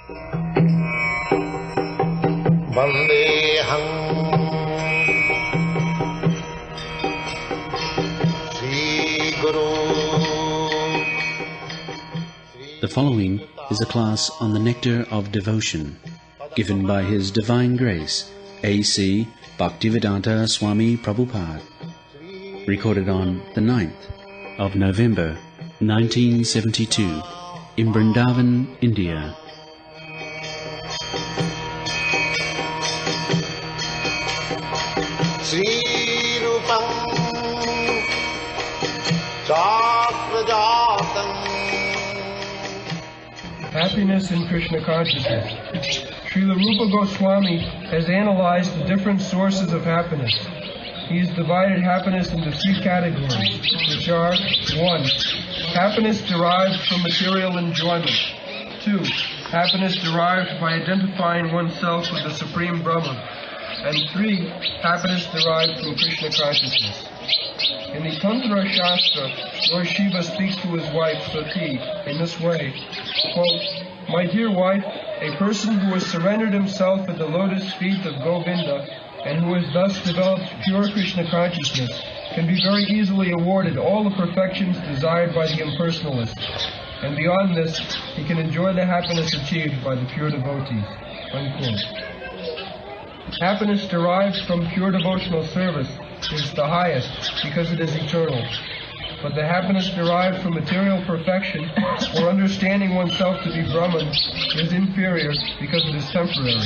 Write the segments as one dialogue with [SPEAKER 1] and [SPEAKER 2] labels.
[SPEAKER 1] Vandeham Sri Guru.
[SPEAKER 2] The following is a class on the Nectar of Devotion, given by His Divine Grace, A.C. Bhaktivedanta Swami Prabhupada, recorded on the 9th of November, 1972, in Vrindavan, India.
[SPEAKER 1] Sri Rupam Chakrajatam.
[SPEAKER 3] Happiness in Krishna consciousness. Srila Rupa Goswami has analyzed the different sources of happiness. He has divided happiness into three categories, which are 1. Happiness derived from material enjoyment. 2. Happiness derived by identifying oneself with the Supreme Brahman. And 3. Happiness derived from Krishna consciousness. In the Tantra Shastra, Lord Shiva speaks to his wife, Sati, in this way, quote, "My dear wife, a person who has surrendered himself at the lotus feet of Govinda and who has thus developed pure Krishna consciousness can be very easily awarded all the perfections desired by the impersonalist. And beyond this, he can enjoy the happiness achieved by the pure devotees." Unquote. Happiness derived from pure devotional service is the highest because it is eternal. But the happiness derived from material perfection or understanding oneself to be Brahman is inferior because it is temporary.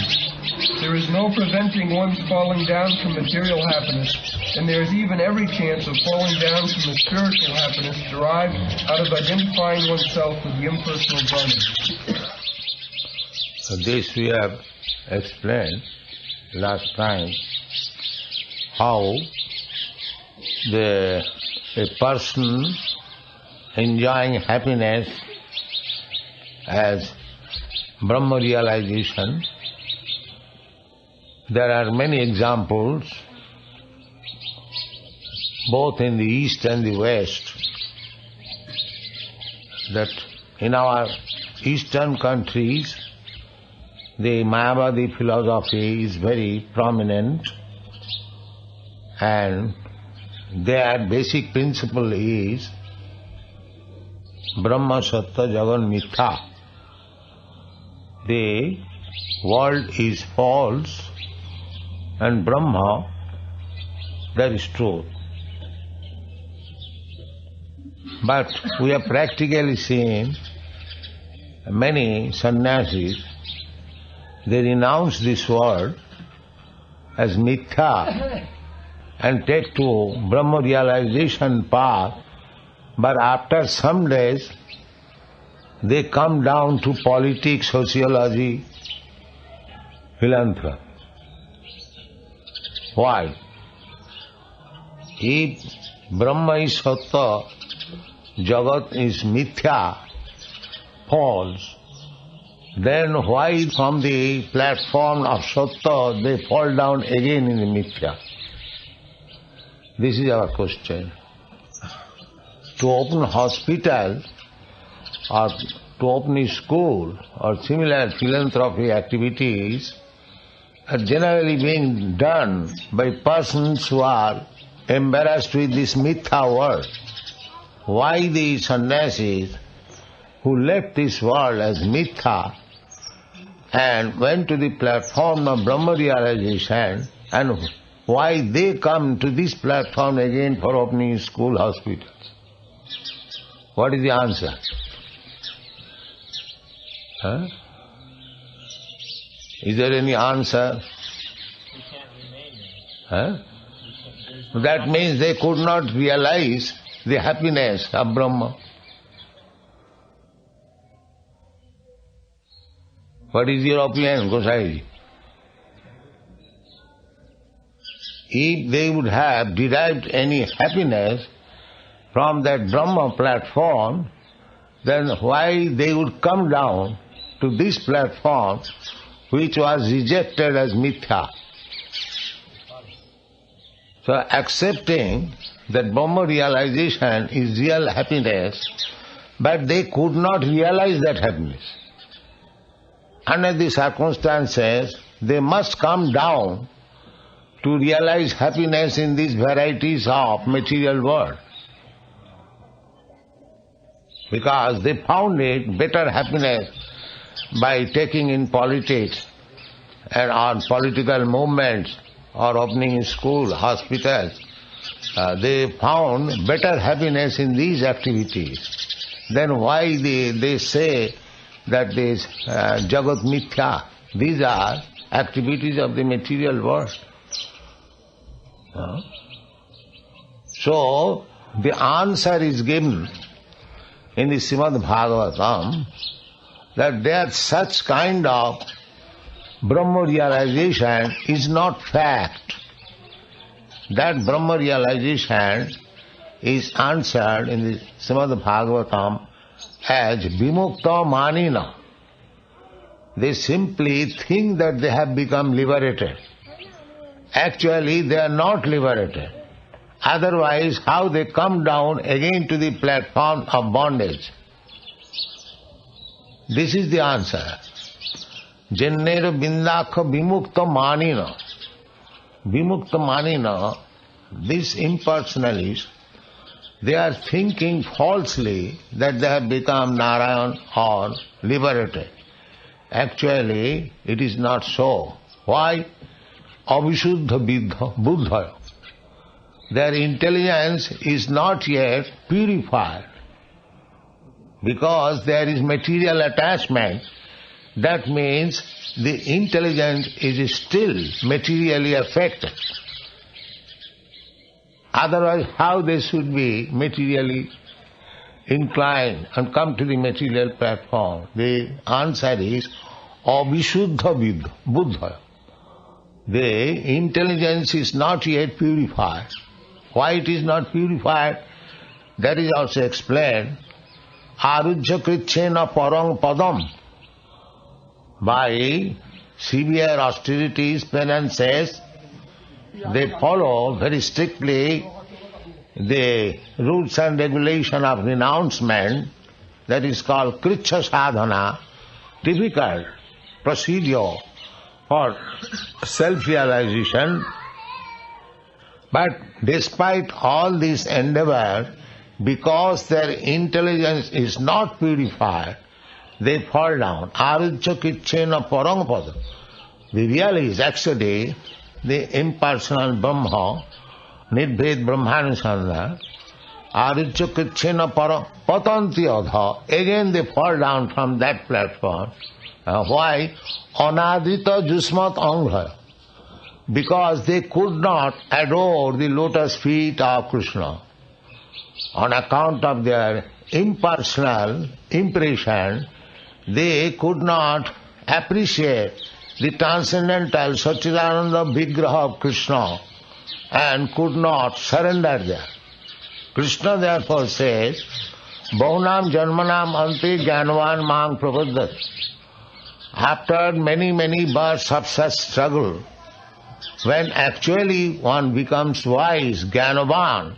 [SPEAKER 3] There is no preventing one's falling down from material happiness, and there is even every chance of falling down from the spiritual happiness derived out of identifying oneself with the impersonal Brahman.
[SPEAKER 4] So this we have explained last time, how a person enjoying happiness as Brahma realization. There are many examples, both in the East and the West, that in our Eastern countries, the Mayavadi philosophy is very prominent, and their basic principle is Brahma Sattva Jagan Mithya. The world is false and Brahma, that is truth. But we have practically seen many sannyasis, they renounce this world as mithya and take to Brahma realization path, but after some days they come down to politics, sociology, philanthropy. Why? If Brahma is Sattva, Jagat is mithya, false, then why from the platform of Sattva they fall down again in the mithya? This is our question. To open a hospital or to open a school or similar philanthropy activities are generally being done by persons who are embarrassed with this mithya world. Why the sannyasis who left this world as mithya and went to the platform of Brahma realization, and why they come to this platform again for opening school, hospitals? What is the answer? Huh? Is there any answer? Huh? That means they could not realize the happiness of Brahma. What is your opinion, Gosai? If they would have derived any happiness from that Brahma platform, then why they would come down to this platform which was rejected as mithya? So accepting that Brahma realization is real happiness, but they could not realize that happiness. under the circumstances, they must come down to realize happiness in these varieties of material world. Because they found it better happiness by taking in politics and on political movements or opening school, hospitals. They found better happiness in these activities. Then why they say that this Jagat Mithya, these are activities of the material world. So, the answer is given in the Srimad Bhagavatam that there such kind of Brahma realization is not fact. That Brahma realization is answered in the Srimad Bhagavatam as Vimukta Manina. They simply think that they have become liberated. Actually, they are not liberated. Otherwise, how they come down again to the platform of bondage? This is the answer. Jennera bindakha vimukta manina. Vimukta manina, these impersonalists, they are thinking falsely that they have become Narayan or liberated. Actually, it is not so. Why? Avisuddha buddha. Their intelligence is not yet purified. Because there is material attachment, that means the intelligence is still materially affected. Otherwise, how they should be materially inclined and come to the material platform? The answer is Avisuddha buddha. The intelligence is not yet purified. Why it is not purified? That is also explained. Arujya krichena parang padam. By severe austerities, penances, they follow very strictly the rules and regulation of renouncement, that is called kricha sadhana, difficult procedure for self-realization. But despite all this endeavor, because their intelligence is not purified, they fall down. Arujya kichena parangpada. They realize actually the impersonal Brahma, Nidbhed Brahmanusandha, Arujya kichena patanti adha. Again they fall down from that platform. Why? Anadita jusmat angha. Because they could not adore the lotus feet of Krishna. On account of their impersonal impression, they could not appreciate the transcendental Satchidananda Vigraha of Krishna and could not surrender there. Krishna therefore says, Bahunam Janmanam Ante Jnanavan Mang Prabodhat. After many births of such struggle, when actually one becomes wise, Jnanavan,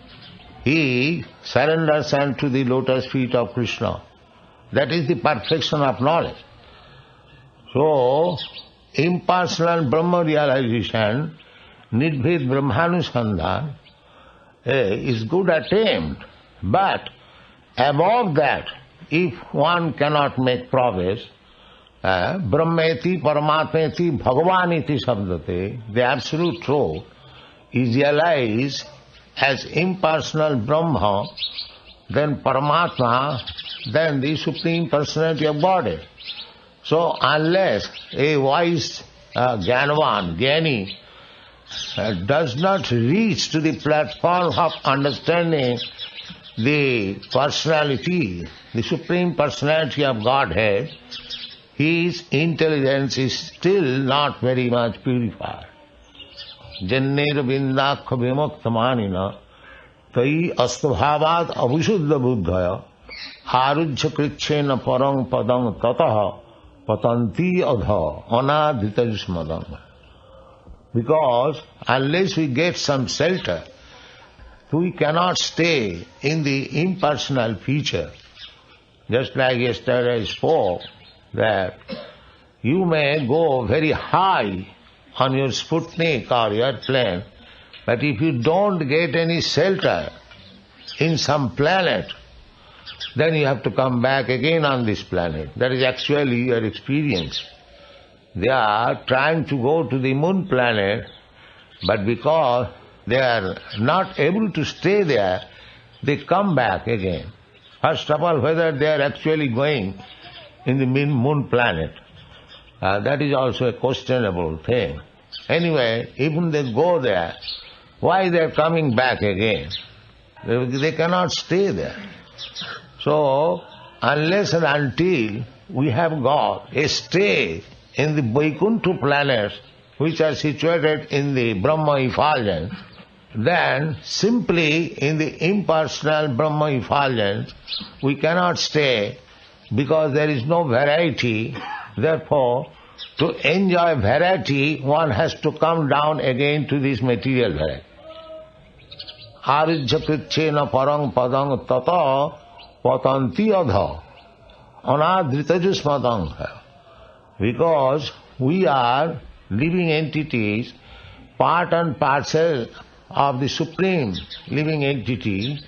[SPEAKER 4] he surrenders unto the lotus feet of Krishna. That is the perfection of knowledge. So, impersonal Brahma realization, Nidbhed Brahmanusandhan, is good attempt. But above that, if one cannot make progress, Brahmeti Paramatmeti Bhagavaniti Sabdate, the absolute truth is realized as impersonal Brahma, then Paramatma, then the Supreme Personality of Godhead. So unless a wise Jnanavan, Jnani, does not reach to the platform of understanding the personality, the Supreme Personality of Godhead, his intelligence is still not very much purified. Jannera bindakha vimuktamanina tai astvabhat avisuddha buddhaya arujya krichena parang padang tataha patanti adha anadhita jusmadam. Because unless we get some shelter, we cannot stay in the impersonal feature. Just like yesterday I spoke, that You may go very high on your Sputnik or airplane, but if you don't get any shelter in some planet, then you have to come back again on this planet. That is actually your experience. They are trying to go to the moon planet, but because they are not able to stay there, they come back again. First of all, whether they are actually going in the moon planet, that is also a questionable thing. Anyway, even they go there, why they are coming back again? They cannot stay there. So, unless and until we have got a stay in the Vaikuntha planets, which are situated in the Brahma effulgence, then simply in the impersonal Brahma effulgence we cannot stay because there is no variety. Therefore, to enjoy variety, one has to come down again to this material variety. Arujjakritchena parang padang tata patanti adha anadritajusmadang. Because we are living entities, part and parcel of the Supreme Living Entity,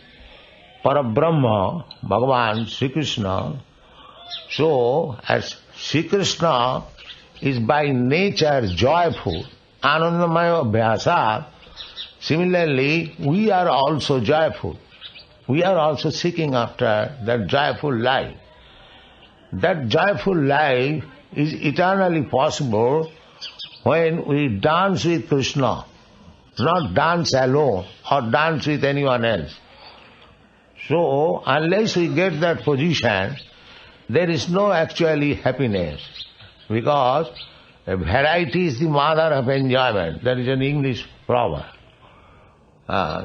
[SPEAKER 4] Parabrahma, Bhagavan, Sri Krishna. So, as Sri Krishna is by nature joyful, Anandamaya Abhyasa, similarly, we are also joyful. We are also seeking after that joyful life. That joyful life is eternally possible when we dance with Krishna, not dance alone or dance with anyone else. So, unless we get that position, there is no actually happiness, because variety is the mother of enjoyment. That is an English proverb.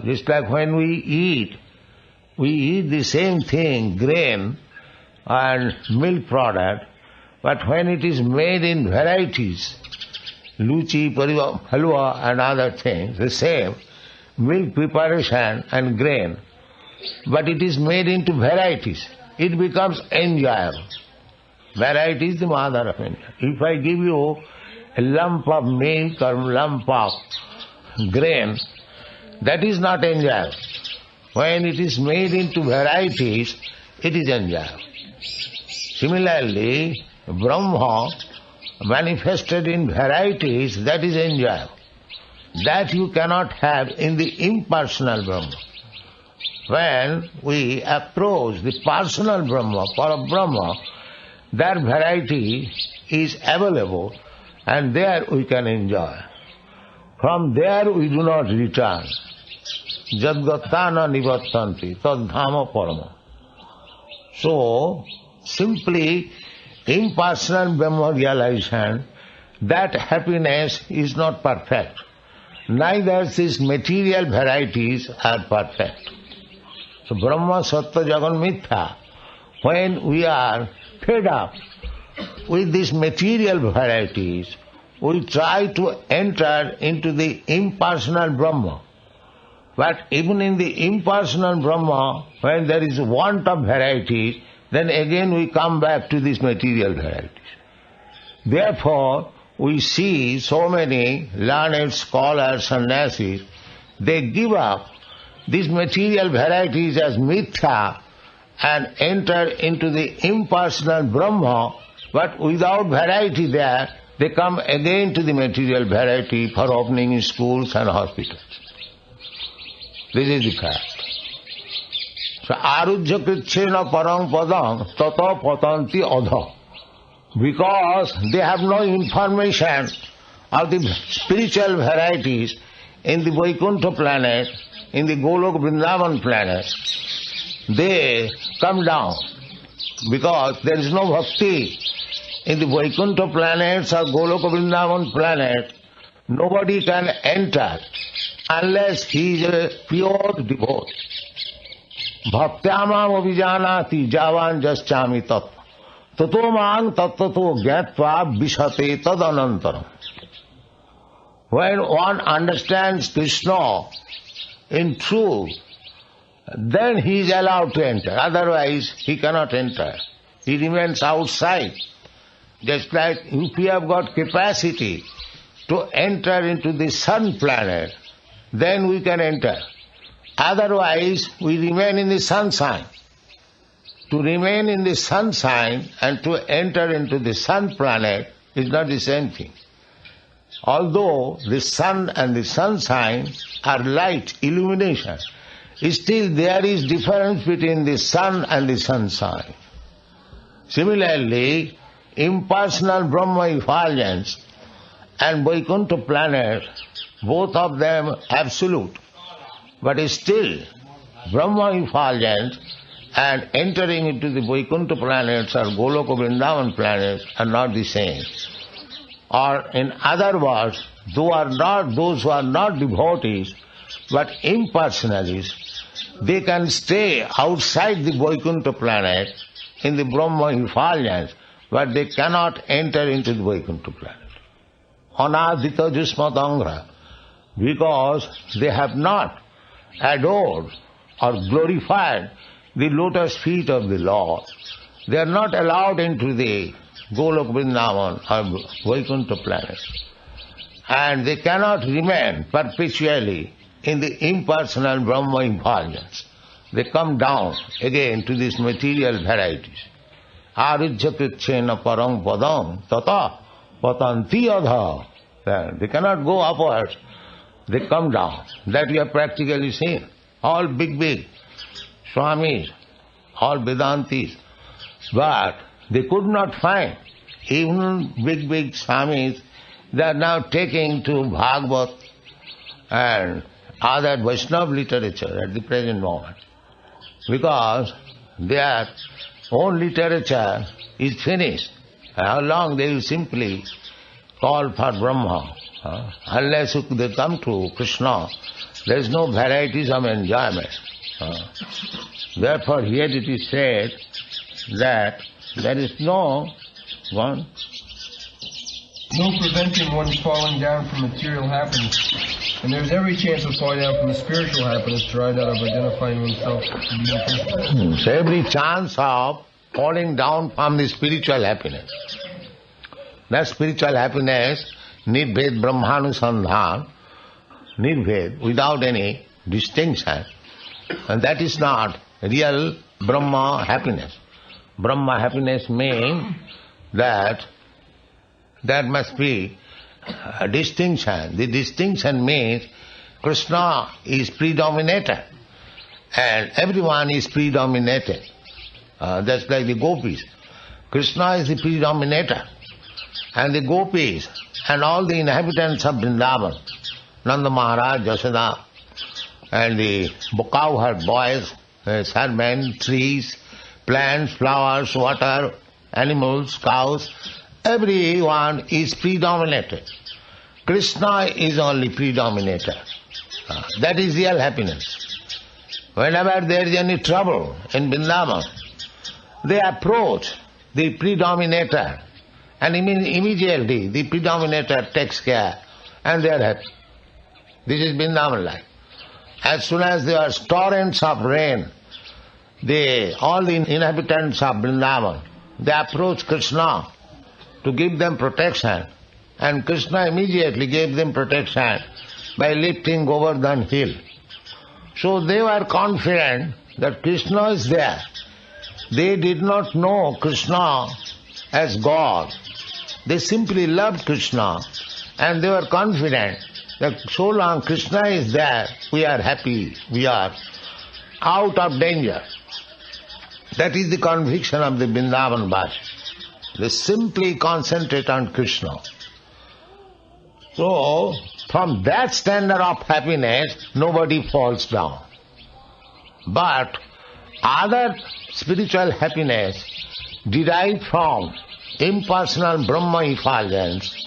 [SPEAKER 4] Just like when we eat the same thing, grain and milk product, but when it is made in varieties, luchi, halwa and other things, the same milk preparation and grain, but it is made into varieties, it becomes enjoyable. Variety is the mother of enjoyment. If I give you a lump of milk or lump of grain, that is not enjoyable. When it is made into varieties, it is enjoyable. Similarly, Brahma manifested in varieties, that is enjoyable. That you cannot have in the impersonal Brahma. When we approach the personal Brahma, Parabrahma, that variety is available and there we can enjoy. From there we do not return. Jadgatana nivattanti tadhama parama. So, simply impersonal Brahma realization, that happiness is not perfect. Neither these material varieties are perfect. So Brahma, Sattva, Jagan, Mithya, when we are fed up with these material varieties, we try to enter into the impersonal Brahma. But even in the impersonal Brahma, when there is want of varieties, then again we come back to these material varieties. Therefore, we see so many learned scholars, sannyasis, they give up these material varieties as mithya and enter into the impersonal Brahma, but without variety there, they come again to the material variety for opening schools and hospitals. This is the fact. So, arujya kritchena parang padang tata patanti adha. Because they have no information of the spiritual varieties in the Vaikuntha planet, in the Golok Vrindavan planet, they come down. Because there is no bhakti in the Vaikuntha planets or Golok Vrindavan planet, nobody can enter unless he is a pure devotee. Bhaktyamam avijanati javan jaschami tattva. Tato mang tattato gyatva vishate tadanantaram. When one understands Krishna in truth, then he is allowed to enter. Otherwise, he cannot enter. He remains outside. Just like if we have got capacity to enter into the sun planet, then we can enter. Otherwise, we remain in the sunshine. To remain in the sunshine and to enter into the sun planet is not the same thing. Although the sun and the sunshine are light, illumination, still there is difference between the sun and the sunshine. Similarly, impersonal Brahma effulgence and Vaikuntha planet, both of them absolute, but still Brahma effulgence and entering into the Vaikuntha planets or Goloka Vrindavan planets are not the same. Or in other words, those who are not devotees but impersonalists, they can stay outside the Vaikuntha planet in the Brahma effulgence, but they cannot enter into the Vaikuntha planet. Anadita Jusmatangra, because they have not adored or glorified the lotus feet of the Lord. They are not allowed into the Golok Vrindavan or Vaikuntha planet. And they cannot remain perpetually in the impersonal Brahma effulgence. They come down again to these material varieties. Arujyatitchena parang padam tata patanti adha. They cannot go upwards. They come down. That we have practically seen. All big Swamis, all Vedantis. But they could not find. Even big Swamis, they are now taking to Bhagavad and other Vaishnava literature at the present moment. Because their own literature is finished. How long they will simply call for Brahma. Unless they come to Krishna, there is no varieties of enjoyment. Therefore here it is said that there is no one.
[SPEAKER 3] No preventing one falling down from material happiness. And there's every chance of falling down from the spiritual happiness derived out of identifying oneself with being.
[SPEAKER 4] So every chance of falling down from the spiritual happiness. That spiritual happiness, Nirbhed Brahmanusandhan, Nirbhed, without any distinction. And that is not real Brahma happiness. Brahma happiness means that there must be a distinction. The distinction means Krishna is predominator and everyone is predominated. That's like the gopis. Krishna is the predominator and the gopis and all the inhabitants of Vrindavan, Nanda Maharaj, Yashoda, and the cowherd boys, servants, trees, plants, flowers, water, animals, cows, everyone is predominated. Krishna is only predominator. That is real happiness. Whenever there is any trouble in Vrindavan, they approach the predominator and immediately the predominator takes care and they are happy. This is Vrindavan life. As soon as there are torrents of rain, all the inhabitants of Vrindavan, they approach Krishna to give them protection, and Krishna immediately gave them protection by lifting Govardhan hill. So they were confident that Krishna is there. They did not know Krishna as God. They simply loved Krishna and they were confident that so long Krishna is there, we are happy, we are out of danger. That is the conviction of the Vrindavan Bhaj. They simply concentrate on Krishna. So, from that standard of happiness, nobody falls down. But other spiritual happiness derived from impersonal Brahma effulgence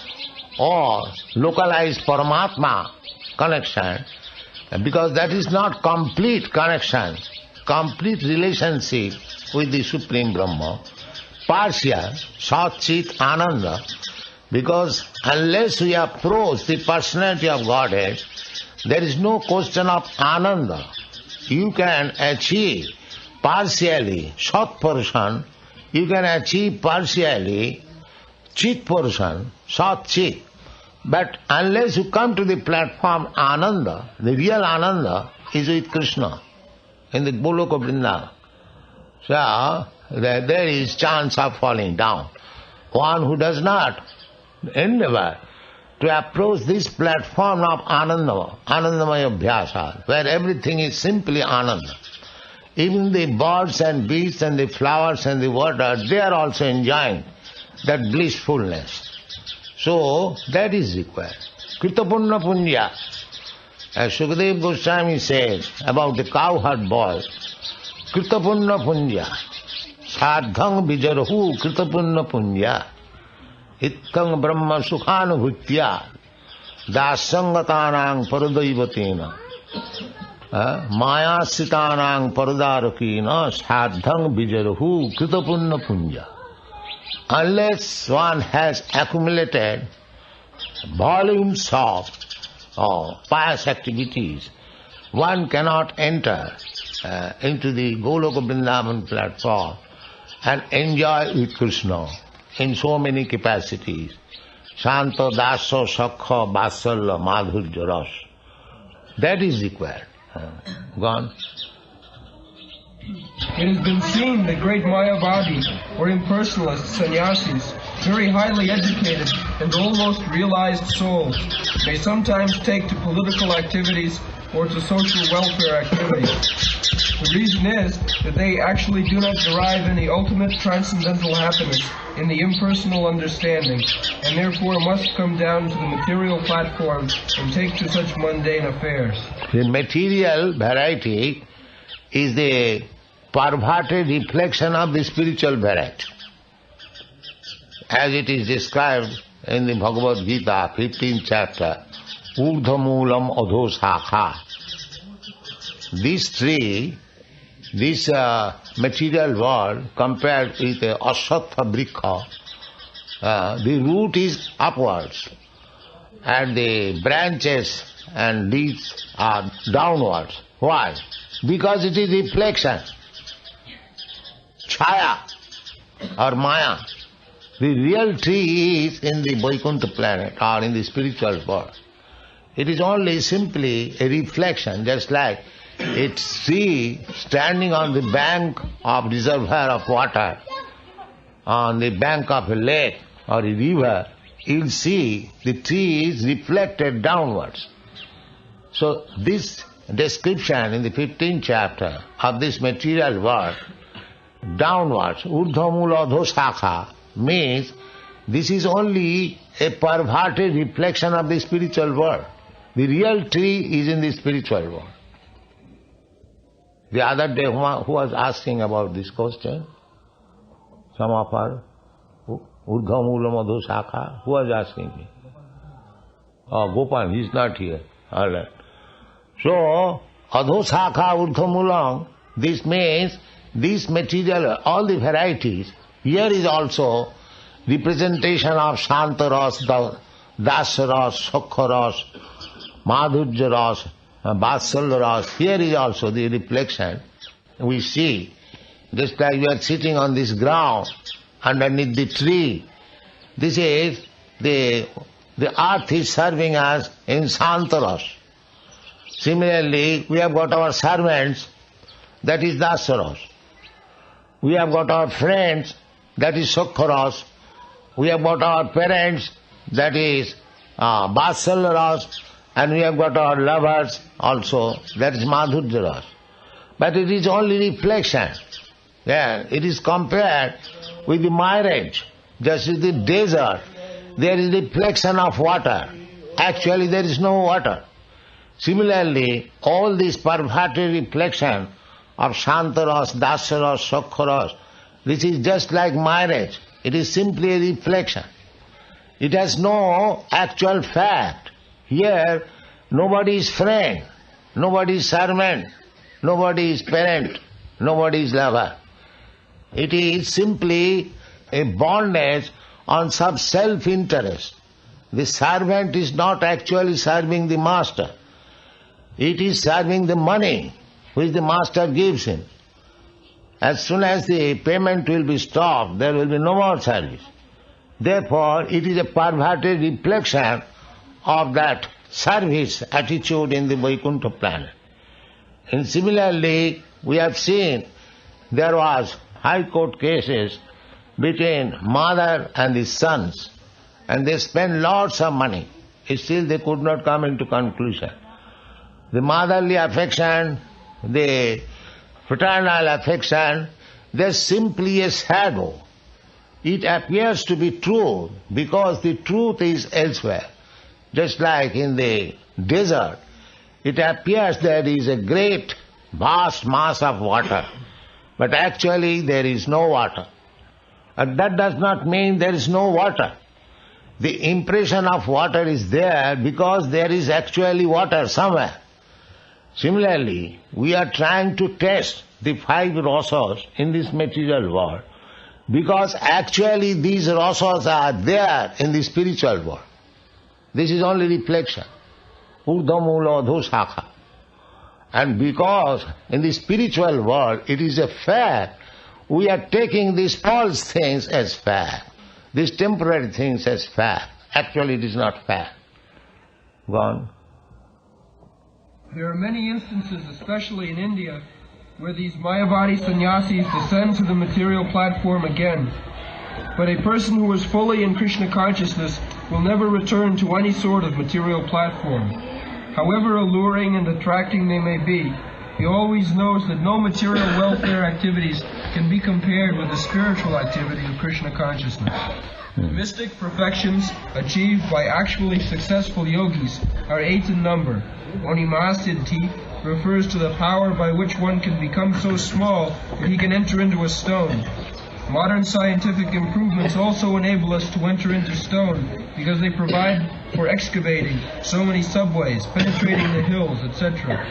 [SPEAKER 4] or localized Paramatma connection, because that is not complete connection, complete relationship with the Supreme Brahma, partial, Sat-Chit Ananda, because unless we approach the personality of Godhead, there is no question of Ananda. You can achieve partially Sat portion, you can achieve partially Chit portion, Sat Chit. But unless you come to the platform Ananda, the real Ananda is with Krishna in the Goloka Vrindavan. So there is chance of falling down. One who does not endeavor to approach this platform of Anandamaya Abhyasa, where everything is simply Ananda. Even the birds and beasts and the flowers and the water, they are also enjoying that blissfulness. So, that is required. Kritapunna Punya. As Sukadeva Goswami said about the cowherd boy, Kritapunna Punya. Sadhang Vijarahu Kritapunna Punya. Ittang Brahma Sukhanubhutya. Dasangatanang Paradaivatena. Maya Sitanang Paradarakina. Sadhang Vijarahu Kritapunna Punya. Unless one has accumulated volumes of pious activities, one cannot enter into the Goloka Vrindavan platform and enjoy with Krishna in so many capacities. Shanta, Dasa, Sakha, Vatsalya, Madhurya, Ras. That is required. Go on.
[SPEAKER 3] It has been seen that great Mayavadi or impersonalists, sannyasis, very highly educated and almost realized souls, may sometimes take to political activities or to social welfare activities. The reason is that they actually do not derive any ultimate transcendental happiness in the impersonal understanding, and therefore must come down to the material platform and take to such mundane affairs.
[SPEAKER 4] The material variety is the perverted reflection of the spiritual variety. As it is described in the Bhagavad Gita, 15th chapter, Urdhamulam Adhosakha. These three, this material world compared with the Asatha Brikha, the root is upwards and the branches and leaves are downwards. Why? Because it is reflection. Chaya or Maya. The real tree is in the Vaikuntha planet or in the spiritual world. It is only simply a reflection, just like a tree standing on the bank of reservoir of water, on the bank of a lake or a river, you'll see the tree is reflected downwards. So this description in the 15th chapter of this material world, downwards, Urdhamula Adhosakha, means this is only a perverted reflection of the spiritual world. The real tree is in the spiritual world. The other day, who was asking about this question? Some of our Urdhamula Adhosakha, who was asking me? Oh, Gopal, he is not here. All right. So, Adhosakha Urdhamulam, this means this material, all the varieties, here is also representation of Shantaras, Dasaras, Sakharas, Madhuryaras, Vatsalyaras. Here is also the reflection. We see, just like we are sitting on this ground, underneath the tree. This is, the earth is serving us in Shantaras. Similarly, we have got our servants, that is Dasaras. We have got our friends, that is Sakharas. We have got our parents, that is Vatsalyaras. And we have got our lovers also, that is Madhuryaras. But it is only reflection. Yeah, it is compared with the mirage. Just as the desert, there is reflection of water. Actually there is no water. Similarly, all this perverted reflection of Shantaras, Dasaras, Sakharas, this is just like mirage. It is simply a reflection. It has no actual fact. Here, nobody is friend, nobody is servant, nobody is parent, nobody is lover. It is simply a bondage on some self-interest. The servant is not actually serving the master. It is serving the money which the master gives him. As soon as the payment will be stopped, there will be no more service. Therefore, it is a perverted reflection of that service attitude in the Vaikuntha planet. And similarly, we have seen there was high court cases between mother and the sons, and they spent lots of money. Still they could not come into conclusion. The motherly affection, the fraternal affection, they're simply a shadow. It appears to be true because the truth is elsewhere. Just like in the desert, it appears there is a great, vast mass of water, but actually there is no water. And that does not mean there is no water. The impression of water is there because there is actually water somewhere. Similarly, we are trying to test the 5 rasas in this material world because actually these rasas are there in the spiritual world. This is only reflection. Urdhamula dhosakha. And because in the spiritual world it is a fact, we are taking these false things as fact, these temporary things as fact. Actually it is not fact. Go on.
[SPEAKER 3] There are many instances, especially in India, where these Mayavadi sannyasis descend to the material platform again. But a person who is fully in Krishna consciousness will never return to any sort of material platform. However alluring and attracting they may be, he always knows that no material welfare activities can be compared with the spiritual activity of Krishna consciousness. Mystic perfections achieved by actually successful yogis are 8 in number. Onimasiddhi refers to the power by which one can become so small that he can enter into a stone. Modern scientific improvements also enable us to enter into stone because they provide for excavating so many subways, penetrating the hills, etc.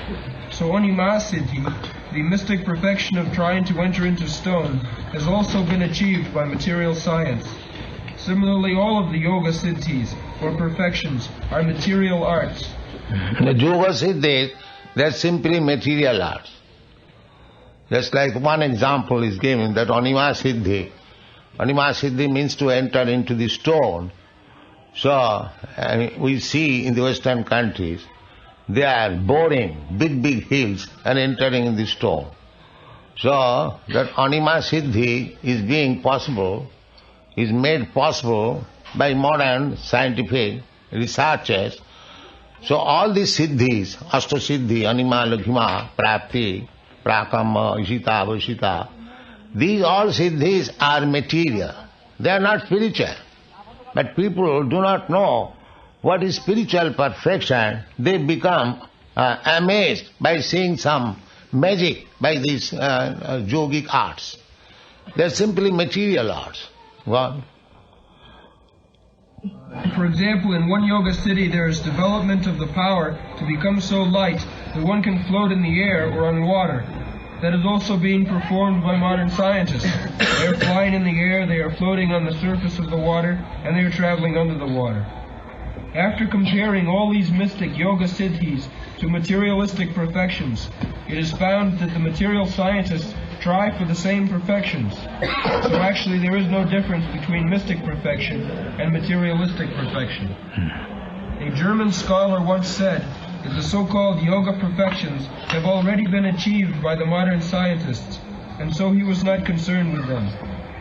[SPEAKER 3] So Onimasiddhi, the mystic perfection of trying to enter into stone, has also been achieved by material science. Similarly, all of the yoga siddhis, or perfections, are material arts.
[SPEAKER 4] The yoga siddhis, they are simply material arts. Just like one example is given, that Anima Siddhi means to enter into the stone. So, we see in the Western countries, they are boring big hills and entering in the stone. So, that Anima Siddhi is being possible, is made possible by modern scientific researches. So all these siddhis, Ashtasiddhi, Anima, Laghima, Prapti, Prakama, Ishita, Vashita, these all siddhis are material. They are not spiritual. But people do not know what is spiritual perfection. They become amazed by seeing some magic by these yogic arts. They are simply material arts. What?
[SPEAKER 3] For example, in one yoga siddhi there is development of the power to become so light that one can float in the air or on water. That is also being performed by modern scientists. They are flying in the air, they are floating on the surface of the water, and they are traveling under the water. After comparing all these mystic yoga siddhis to materialistic perfections, it is found that the material scientists try for the same perfections. So actually there is no difference between mystic perfection and materialistic perfection. A German scholar once said that the so-called yoga perfections have already been achieved by the modern scientists, and so he was not concerned with them.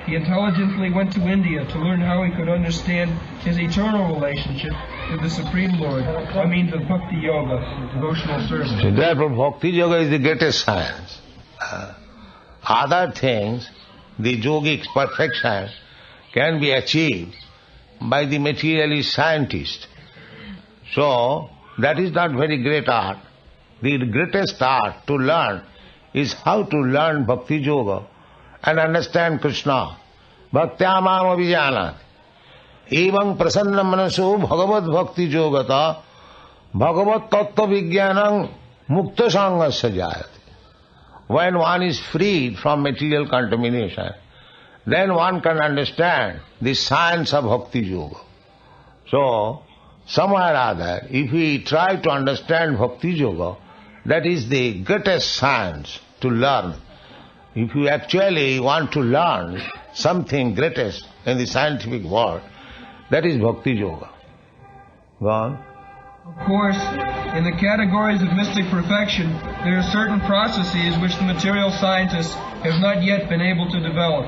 [SPEAKER 3] He intelligently went to India to learn how he could understand his eternal relationship with the Supreme Lord by means of bhakti yoga, devotional service.
[SPEAKER 4] So therefore bhakti yoga is the greatest science. Other things, the yogic perfection, can be achieved by the materialist scientist. So, that is not very great art. The greatest art to learn is how to learn bhakti yoga and understand Krishna. Bhaktyamam abhijanat. Evam prasanna manaso bhagavad bhakti yogata bhagavad tattva vijnanam mukta sangasya jayate. When one is freed from material contamination, then one can understand the science of bhakti yoga. So, somewhere or other, if we try to understand bhakti yoga, that is the greatest science to learn. If you actually want to learn something greatest, in the scientific world, that is Bhakti Yoga. Go on.
[SPEAKER 3] Of course, in the categories of mystic perfection, there are certain processes which the material scientists have not yet been able to develop.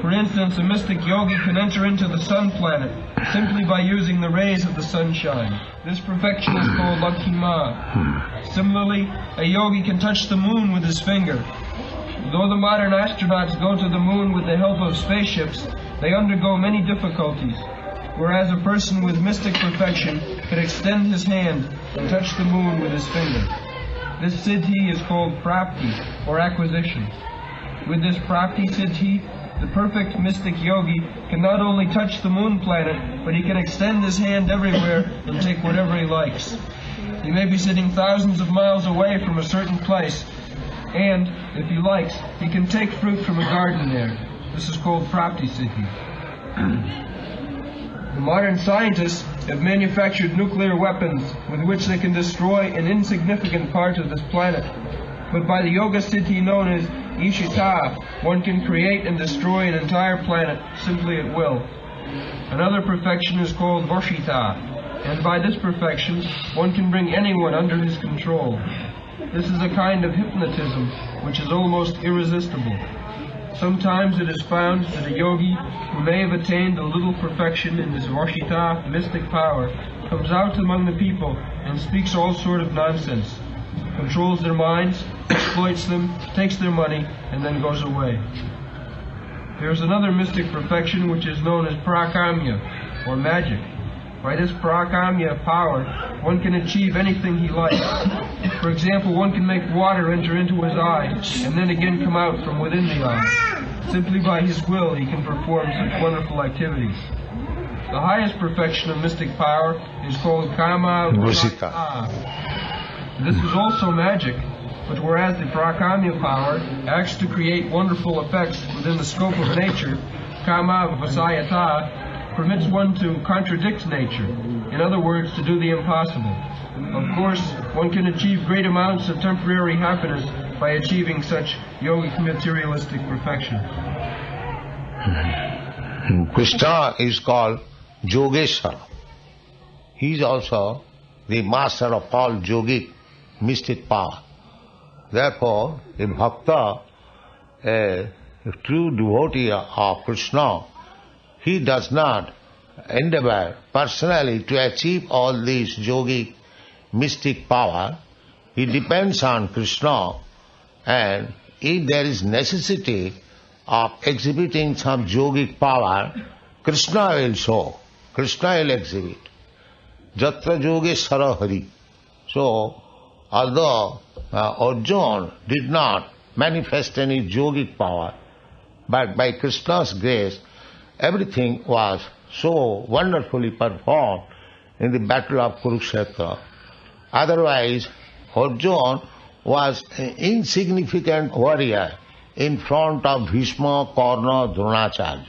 [SPEAKER 3] For instance, a mystic yogi can enter into the sun planet simply by using the rays of the sunshine. This perfection is called Lakkhima. Similarly, a yogi can touch the moon with his finger. Though the modern astronauts go to the moon with the help of spaceships, they undergo many difficulties, whereas a person with mystic perfection can extend his hand and touch the moon with his finger. This siddhi is called prapti, or acquisition. With this prapti siddhi, the perfect mystic yogi can not only touch the moon planet, but he can extend his hand everywhere and take whatever he likes. He may be sitting thousands of miles away from a certain place, and, if he likes, he can take fruit from a garden there. This is called prapti siddhi. The modern scientists have manufactured nuclear weapons with which they can destroy an insignificant part of this planet. But by the yoga siddhi known as Ishita, one can create and destroy an entire planet simply at will. Another perfection is called Varshita, and by this perfection, one can bring anyone under his control. This is a kind of hypnotism which is almost irresistible. Sometimes it is found that a yogi who may have attained a little perfection in this Varshita mystic power comes out among the people and speaks all sort of nonsense, controls their minds, exploits them, takes their money, and then goes away. There is another mystic perfection which is known as prakamya, or magic. By this prakamya power, one can achieve anything he likes. For example, one can make water enter into his eye and then again come out from within the eye. Simply by his will he can perform such wonderful activities. The highest perfection of mystic power is called kama vasita. This is also magic, but whereas the prakamya power acts to create wonderful effects within the scope of nature, kama vasayata permits one to contradict nature, in other words, to do the impossible. Of course, one can achieve great amounts of temporary happiness by achieving such yogic materialistic perfection.
[SPEAKER 4] Krishna is called Yogeshwara. He is also the master of all yogic mystic power. Therefore, a bhakta, a true devotee of Krishna, he does not endeavor personally to achieve all these yogic mystic power. He depends on Krishna, and if there is necessity of exhibiting some yogic power, Krishna will show, Krishna will exhibit. Jatra Yogeshwara Hari. So, although Arjuna did not manifest any yogic power, but by Krishna's grace, everything was so wonderfully performed in the battle of Kurukshetra. Otherwise, Arjuna was an insignificant warrior in front of Bhishma, Karna, Dronacharya.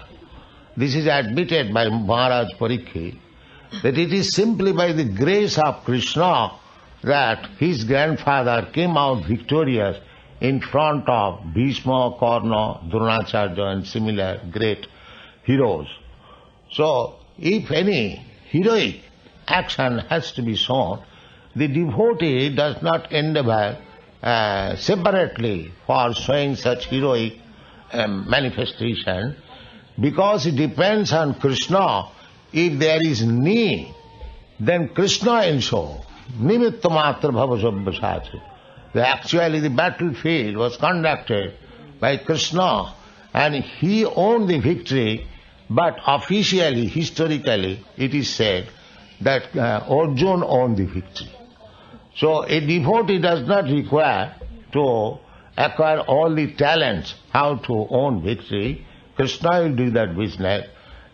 [SPEAKER 4] This is admitted by Maharaj Parikshit, that it is simply by the grace of Krishna that his grandfather came out victorious in front of Bhishma, Karna, Dronacharya and similar great heroes. So, if any heroic action has to be shown, the devotee does not endeavor separately for showing such heroic manifestation, because it depends on Krishna. If there is need, then Krishna will show. Nimitta matra bhava sabbasati. Actually the battlefield was conducted by Krishna and he owned the victory, but officially, historically, it is said that Arjuna owned the victory. So a devotee does not require to acquire all the talents how to own victory. Krishna will do that business.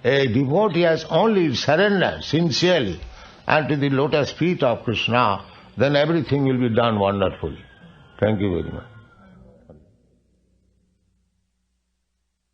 [SPEAKER 4] A devotee has only surrendered sincerely unto the lotus feet of Krishna, then everything will be done wonderfully. Thank you very much.